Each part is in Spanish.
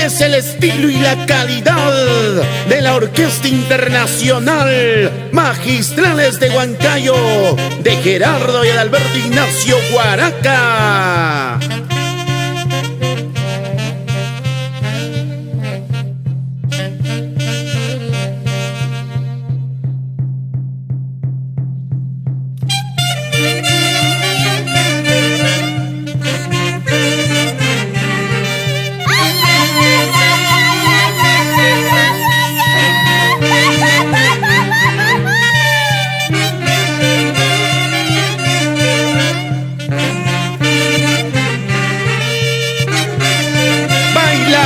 es el estilo y la calidad de la Orquesta Internacional Magistrales de Huancayo, de Gerardo y Adalberto Ignacio Guaraca.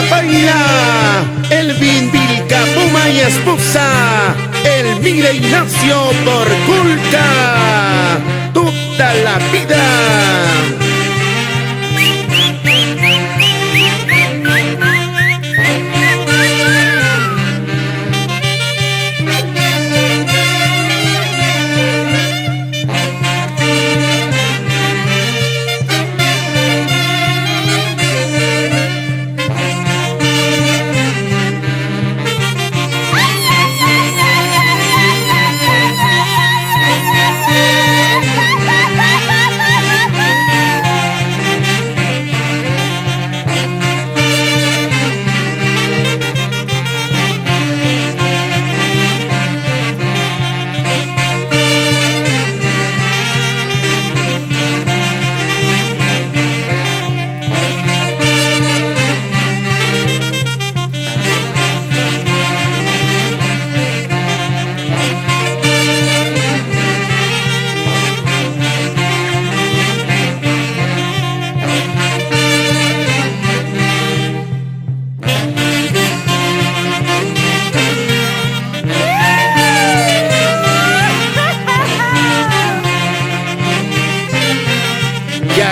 Baila Elvin Vilcapuma y esposa Elvira Ignacio por Culca toda la vida.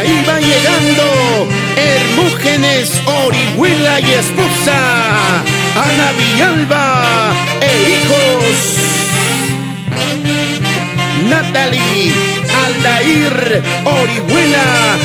Y va llegando Hermógenes Orihuela y esposa Ana Villalba e hijos Natalie Aldair Orihuela